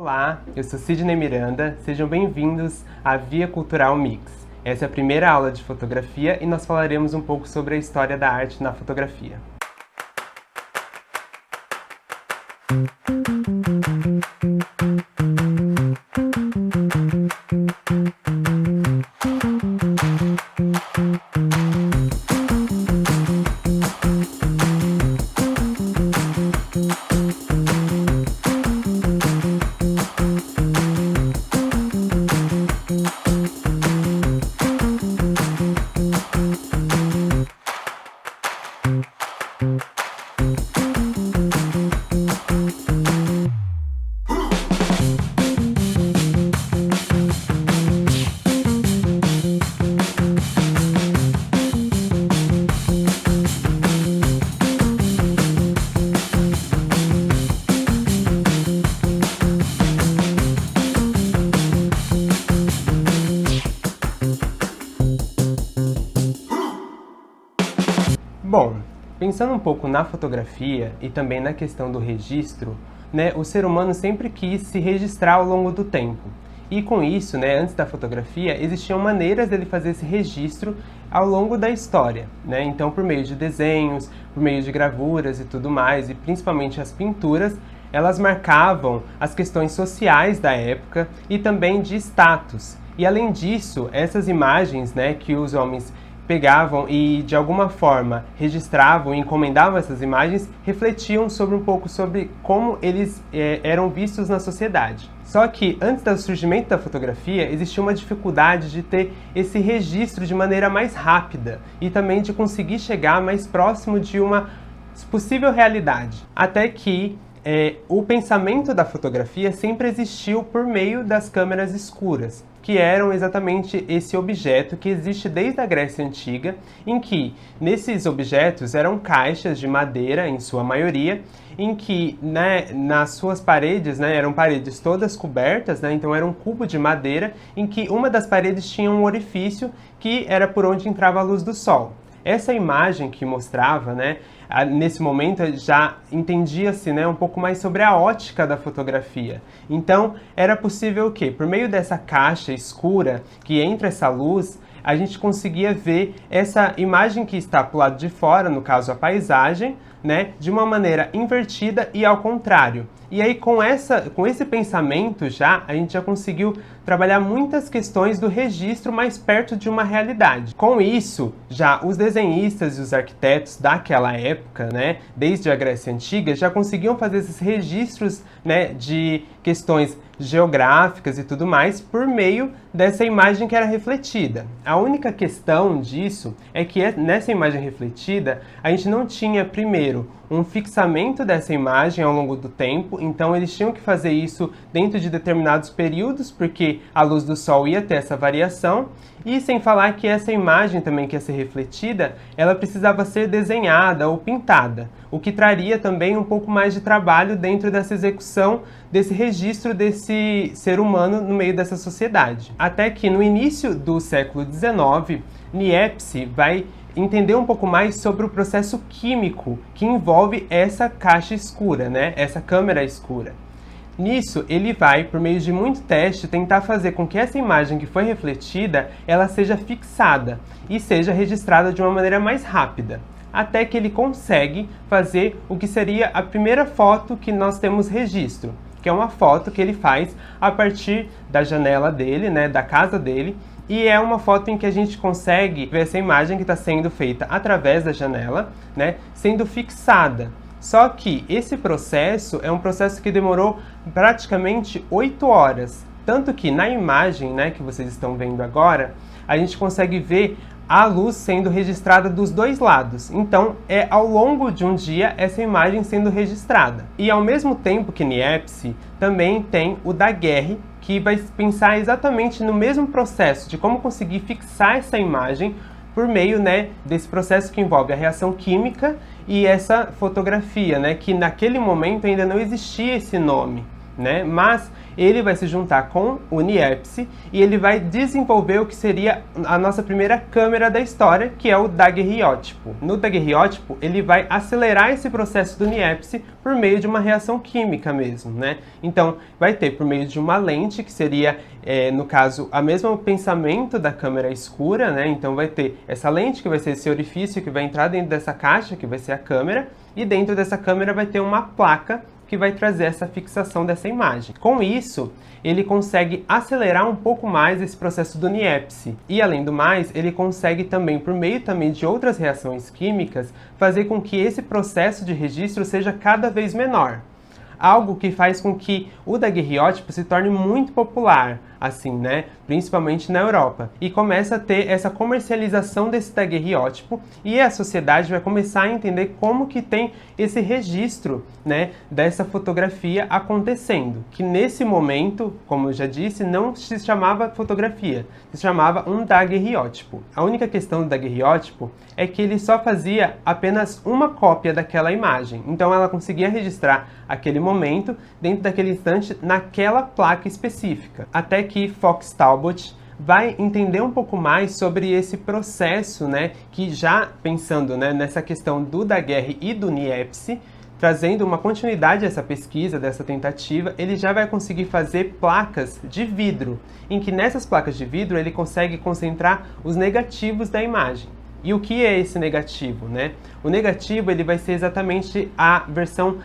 Olá, eu sou Sidney Miranda, sejam bem-vindos à Via Cultural Mix. Essa é a primeira aula de fotografia e nós falaremos um pouco sobre a história da arte na fotografia. Bom, pensando um pouco na fotografia e também na questão do registro, o ser humano sempre quis se registrar ao longo do tempo. E com isso, antes da fotografia, existiam maneiras dele fazer esse registro ao longo da história. Então, por meio de desenhos, por meio de gravuras e tudo mais, e principalmente as pinturas, elas marcavam as questões sociais da época e também de status. E além disso, essas imagens que os homens pegavam e de alguma forma registravam e encomendavam essas imagens, refletiam sobre um pouco sobre como eles eram vistos na sociedade. Só que antes do surgimento da fotografia existia uma dificuldade de ter esse registro de maneira mais rápida e também de conseguir chegar mais próximo de uma possível realidade. Até que o pensamento da fotografia sempre existiu por meio das câmeras escuras, que eram exatamente esse objeto que existe desde a Grécia Antiga, em que nesses objetos eram caixas de madeira, em sua maioria, em que nas suas paredes, eram paredes todas cobertas, então era um cubo de madeira, em que uma das paredes tinha um orifício que era por onde entrava a luz do sol. Essa imagem que mostrava, nesse momento já entendia-se um pouco mais sobre a ótica da fotografia. Então, era possível que, por meio dessa caixa escura que entra essa luz, a gente conseguia ver essa imagem que está para o lado de fora, no caso a paisagem, de uma maneira invertida e ao contrário. E aí, com esse pensamento a gente já conseguiu trabalhar muitas questões do registro mais perto de uma realidade. Com isso, já os desenhistas e os arquitetos daquela época, desde a Grécia Antiga, já conseguiam fazer esses registros de questões geográficas e tudo mais por meio dessa imagem que era refletida. A única questão disso é que nessa imagem refletida a gente não tinha, primeiro, um fixamento dessa imagem ao longo do tempo, então eles tinham que fazer isso dentro de determinados períodos, porque a luz do sol ia ter essa variação, e sem falar que essa imagem também que ia ser refletida, ela precisava ser desenhada ou pintada, o que traria também um pouco mais de trabalho dentro dessa execução, desse registro desse ser humano no meio dessa sociedade. Até que no início do século XIX, Niepce vai entender um pouco mais sobre o processo químico que envolve essa caixa escura, essa câmera escura. Nisso, ele vai, por meio de muito teste, tentar fazer com que essa imagem que foi refletida, ela seja fixada e seja registrada de uma maneira mais rápida, até que ele consegue fazer o que seria a primeira foto que nós temos registro, que é uma foto que ele faz a partir da janela dele, da casa dele, e é uma foto em que a gente consegue ver essa imagem que está sendo feita através da janela, sendo fixada. Só que esse processo é um processo que demorou praticamente 8 horas. Tanto que na imagem que vocês estão vendo agora, a gente consegue ver a luz sendo registrada dos dois lados. Então, é ao longo de um dia essa imagem sendo registrada. E ao mesmo tempo que Niepce, também tem o Daguerre, que vai pensar exatamente no mesmo processo de como conseguir fixar essa imagem por meio desse processo que envolve a reação química e essa fotografia, que naquele momento ainda não existia esse nome. né? Mas ele vai se juntar com o Niepce e ele vai desenvolver o que seria a nossa primeira câmera da história, que é o daguerreótipo. No daguerreótipo, ele vai acelerar esse processo do Niepce por meio de uma reação química mesmo, né? Então, vai ter por meio de uma lente, que seria, no caso, a mesma pensamento da câmera escura, né? Então, vai ter essa lente, que vai ser esse orifício que vai entrar dentro dessa caixa, que vai ser a câmera, e dentro dessa câmera vai ter uma placa que vai trazer essa fixação dessa imagem. Com isso, ele consegue acelerar um pouco mais esse processo do Niepce. E além do mais, ele consegue também, por meio também de outras reações químicas, fazer com que esse processo de registro seja cada vez menor. Algo que faz com que o daguerreótipo se torne muito popular, assim, né? Principalmente na Europa. E começa a ter essa comercialização desse daguerreótipo e a sociedade vai começar a entender como que tem esse registro, né, dessa fotografia acontecendo. Que nesse momento, como eu já disse, não se chamava fotografia, se chamava um daguerreótipo. A única questão do daguerreótipo é que ele só fazia apenas uma cópia daquela imagem. Então ela conseguia registrar aquele momento dentro daquele instante naquela placa específica. Até que Fox Talbot vai entender um pouco mais sobre esse processo, né, que já pensando, né, nessa questão do Daguerre e do Niepce, trazendo uma continuidade a essa pesquisa, dessa tentativa, ele já vai conseguir fazer placas de vidro, em que nessas placas de vidro ele consegue concentrar os negativos da imagem. E o que é esse negativo, né? O negativo ele vai ser exatamente a versão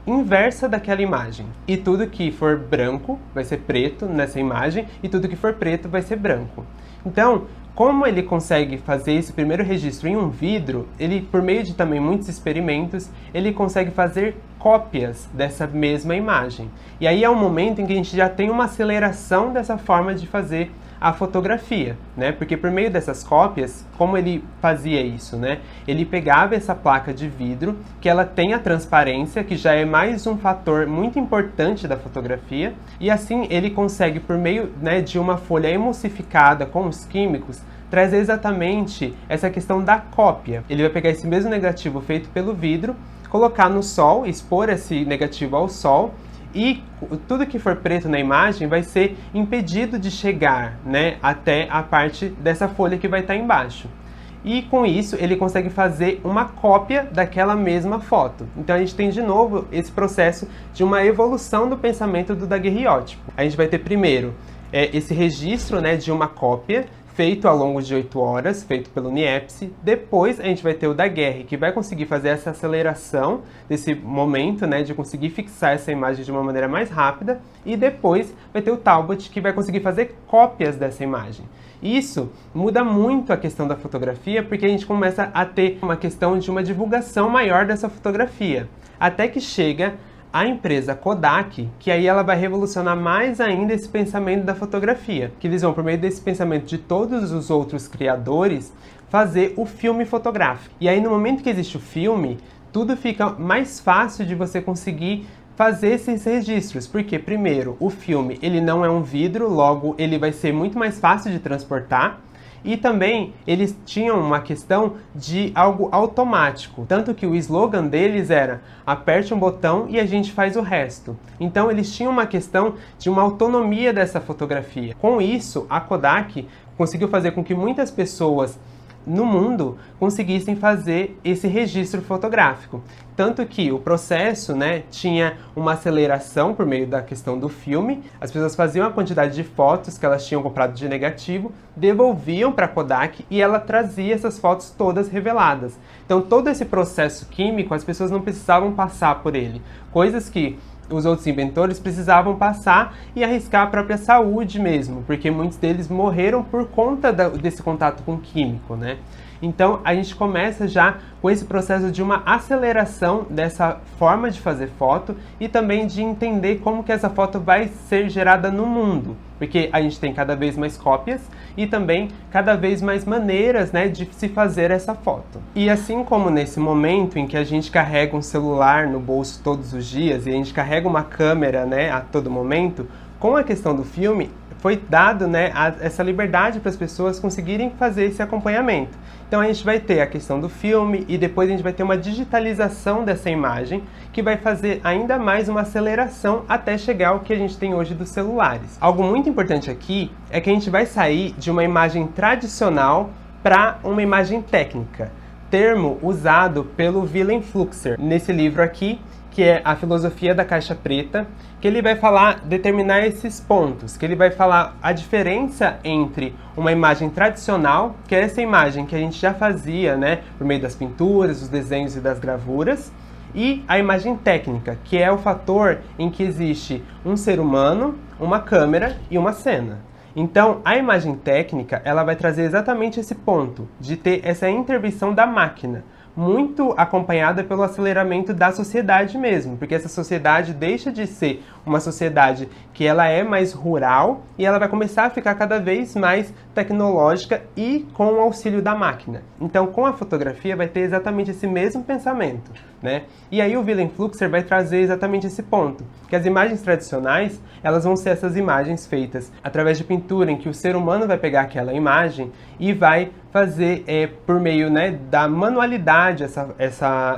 inversa daquela imagem. E tudo que for branco vai ser preto nessa imagem e tudo que for preto vai ser branco. Então, como ele consegue fazer esse primeiro registro em um vidro, ele, por meio de também muitos experimentos, ele consegue fazer cópias dessa mesma imagem. E aí é um momento em que a gente já tem uma aceleração dessa forma de fazer a fotografia, né? Porque por meio dessas cópias, como ele fazia isso, né? Ele pegava essa placa de vidro, que ela tem a transparência, que já é mais um fator muito importante da fotografia, e assim ele consegue, por meio, né, de uma folha emulsificada com os químicos, trazer exatamente essa questão da cópia. Ele vai pegar esse mesmo negativo feito pelo vidro, colocar no sol, expor esse negativo ao sol, e tudo que for preto na imagem vai ser impedido de chegar, né, até a parte dessa folha que vai estar embaixo. E com isso ele consegue fazer uma cópia daquela mesma foto. Então a gente tem de novo esse processo de uma evolução do pensamento do daguerreótipo. A gente vai ter primeiro esse registro, né, de uma cópia, feito ao longo de 8 horas, feito pelo Niepce. Depois a gente vai ter o Daguerre, que vai conseguir fazer essa aceleração desse momento, né, de conseguir fixar essa imagem de uma maneira mais rápida. E depois vai ter o Talbot, que vai conseguir fazer cópias dessa imagem. Isso muda muito a questão da fotografia, porque a gente começa a ter uma questão de uma divulgação maior dessa fotografia. Até que chega a empresa Kodak, que aí ela vai revolucionar mais ainda esse pensamento da fotografia, que eles vão, por meio desse pensamento de todos os outros criadores, fazer o filme fotográfico. E aí no momento que existe o filme, tudo fica mais fácil de você conseguir fazer esses registros, porque primeiro, o filme ele não é um vidro, logo ele vai ser muito mais fácil de transportar. E também eles tinham uma questão de algo automático, tanto que o slogan deles era aperte um botão e a gente faz o resto. Então eles tinham uma questão de uma autonomia dessa fotografia. Com isso, a Kodak conseguiu fazer com que muitas pessoas no mundo conseguissem fazer esse registro fotográfico. Tanto que o processo, né, tinha uma aceleração por meio da questão do filme, as pessoas faziam a quantidade de fotos que elas tinham comprado de negativo, devolviam para a Kodak e ela trazia essas fotos todas reveladas. Então todo esse processo químico as pessoas não precisavam passar por ele, coisas que os outros inventores precisavam passar e arriscar a própria saúde mesmo, porque muitos deles morreram por conta desse contato com químico, né? Então a gente começa já com esse processo de uma aceleração dessa forma de fazer foto e também de entender como que essa foto vai ser gerada no mundo, porque a gente tem cada vez mais cópias e também cada vez mais maneiras, né, de se fazer essa foto. E assim como nesse momento em que a gente carrega um celular no bolso todos os dias e a gente carrega uma câmera, né, a todo momento, com a questão do filme, foi dado, né, essa liberdade para as pessoas conseguirem fazer esse acompanhamento. Então a gente vai ter a questão do filme e depois a gente vai ter uma digitalização dessa imagem que vai fazer ainda mais uma aceleração até chegar ao que a gente tem hoje dos celulares. Algo muito importante aqui é que a gente vai sair de uma imagem tradicional para uma imagem técnica, termo usado pelo Wilhelm Fluxer nesse livro aqui, que é A Filosofia da Caixa Preta, que ele vai determinar esses pontos, que ele vai falar a diferença entre uma imagem tradicional, que é essa imagem que a gente já fazia, né, por meio das pinturas, dos desenhos e das gravuras, e a imagem técnica, que é o fator em que existe um ser humano, uma câmera e uma cena. Então, a imagem técnica, ela vai trazer exatamente esse ponto, de ter essa intervenção da máquina, muito acompanhada pelo aceleramento da sociedade mesmo, porque essa sociedade deixa de ser uma sociedade que ela é mais rural e ela vai começar a ficar cada vez mais tecnológica e com o auxílio da máquina. Então, com a fotografia vai ter exatamente esse mesmo pensamento, né? E aí o Wilhelm Fluxer vai trazer exatamente esse ponto, que as imagens tradicionais, elas vão ser essas imagens feitas através de pintura, em que o ser humano vai pegar aquela imagem e vai fazer por meio, né, da manualidade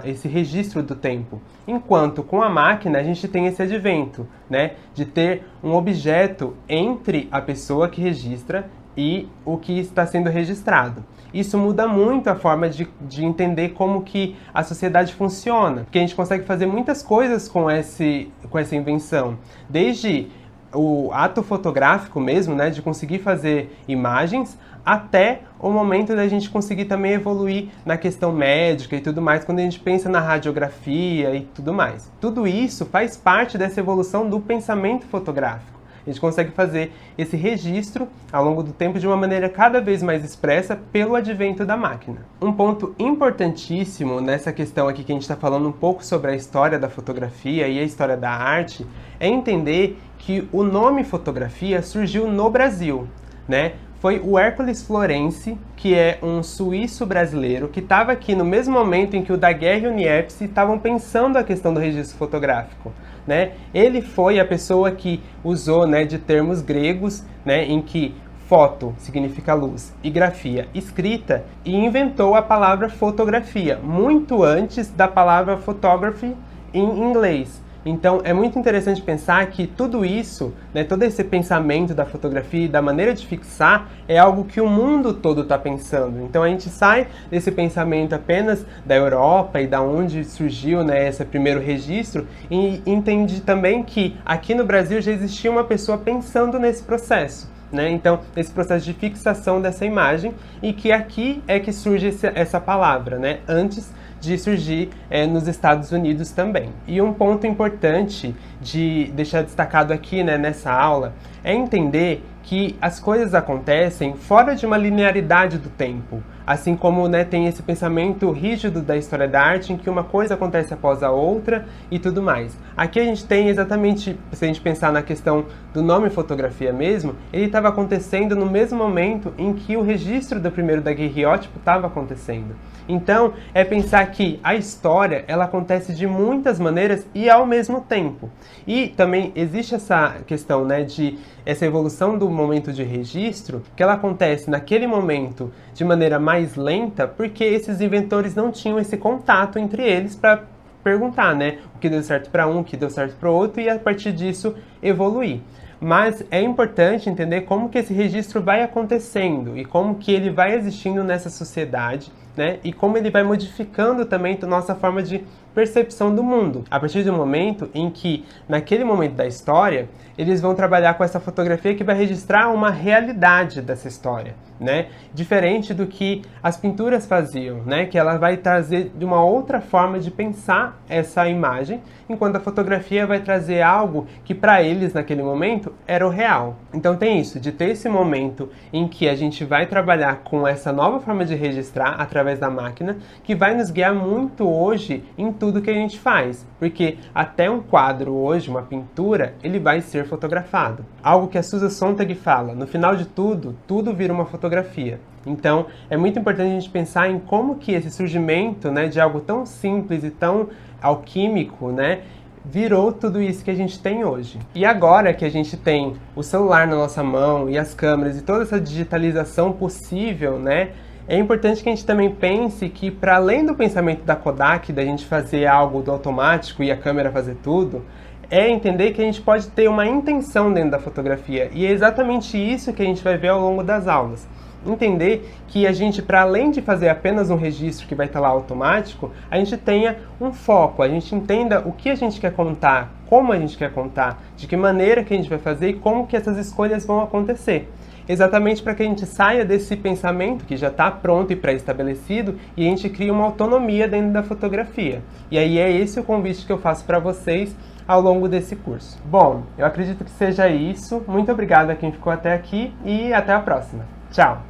esse registro do tempo. Enquanto com a máquina a gente tem esse advento, né, de ter um objeto entre a pessoa que registra e o que está sendo registrado. Isso muda muito a forma de entender como que a sociedade funciona, porque a gente consegue fazer muitas coisas com essa invenção, desde o ato fotográfico mesmo, né, de conseguir fazer imagens, até o momento da gente conseguir também evoluir na questão médica e tudo mais, quando a gente pensa na radiografia e tudo mais. Tudo isso faz parte dessa evolução do pensamento fotográfico. A gente consegue fazer esse registro ao longo do tempo de uma maneira cada vez mais expressa pelo advento da máquina. Um ponto importantíssimo nessa questão aqui que a gente está falando um pouco sobre a história da fotografia e a história da arte é entender que o nome fotografia surgiu no Brasil, né? Foi o Hércules Florenzi, que é um suíço brasileiro, que estava aqui no mesmo momento em que o Daguerre e o Niepce estavam pensando a questão do registro fotográfico, né? Ele foi a pessoa que usou, né, de termos gregos, né, em que foto significa luz e grafia escrita, e inventou a palavra fotografia, muito antes da palavra photography em inglês. Então, é muito interessante pensar que tudo isso, né, todo esse pensamento da fotografia e da maneira de fixar é algo que o mundo todo está pensando. Então, a gente sai desse pensamento apenas da Europa e da onde surgiu, né, esse primeiro registro e entende também que aqui no Brasil já existia uma pessoa pensando nesse processo, né? Então, esse processo de fixação dessa imagem, e que aqui é que surge essa palavra, né? Antes de surgir nos Estados Unidos também. E um ponto importante de deixar destacado aqui, né, nessa aula é entender que as coisas acontecem fora de uma linearidade do tempo, assim como, né, tem esse pensamento rígido da história da arte em que uma coisa acontece após a outra e tudo mais. Aqui a gente tem exatamente, se a gente pensar na questão do nome fotografia mesmo, ele estava acontecendo no mesmo momento em que o registro do primeiro daguerreótipo estava acontecendo. Então, é pensar que a história, ela acontece de muitas maneiras e ao mesmo tempo. E também existe essa questão, né, de essa evolução do momento de registro, que ela acontece naquele momento de maneira mais lenta, porque esses inventores não tinham esse contato entre eles para perguntar, né, o que deu certo para um, o que deu certo para o outro, e a partir disso evoluir. Mas é importante entender como que esse registro vai acontecendo e como que ele vai existindo nessa sociedade, né? E como ele vai modificando também a nossa forma de percepção do mundo. A partir do momento em que, naquele momento da história, eles vão trabalhar com essa fotografia que vai registrar uma realidade dessa história, né? Diferente do que as pinturas faziam, né? Que ela vai trazer de uma outra forma de pensar essa imagem, enquanto a fotografia vai trazer algo que para eles naquele momento era o real. Então tem isso, de ter esse momento em que a gente vai trabalhar com essa nova forma de registrar através da máquina, que vai nos guiar muito hoje em tudo que a gente faz, porque até um quadro hoje, uma pintura, ele vai ser fotografado. Algo que a Susan Sontag fala, no final de tudo, tudo vira uma fotografia. Então, é muito importante a gente pensar em como que esse surgimento, né, de algo tão simples e tão alquímico, né, virou tudo isso que a gente tem hoje. E agora que a gente tem o celular na nossa mão e as câmeras e toda essa digitalização possível, né? É importante que a gente também pense que, para além do pensamento da Kodak, da gente fazer algo do automático e a câmera fazer tudo, é entender que a gente pode ter uma intenção dentro da fotografia. E é exatamente isso que a gente vai ver ao longo das aulas. Entender que a gente, para além de fazer apenas um registro que vai estar lá automático, a gente tenha um foco, a gente entenda o que a gente quer contar, como a gente quer contar, de que maneira que a gente vai fazer e como que essas escolhas vão acontecer. Exatamente para que a gente saia desse pensamento que já está pronto e pré-estabelecido e a gente crie uma autonomia dentro da fotografia. E aí é esse o convite que eu faço para vocês ao longo desse curso. Bom, eu acredito que seja isso. Muito obrigado a quem ficou até aqui e até a próxima. Tchau!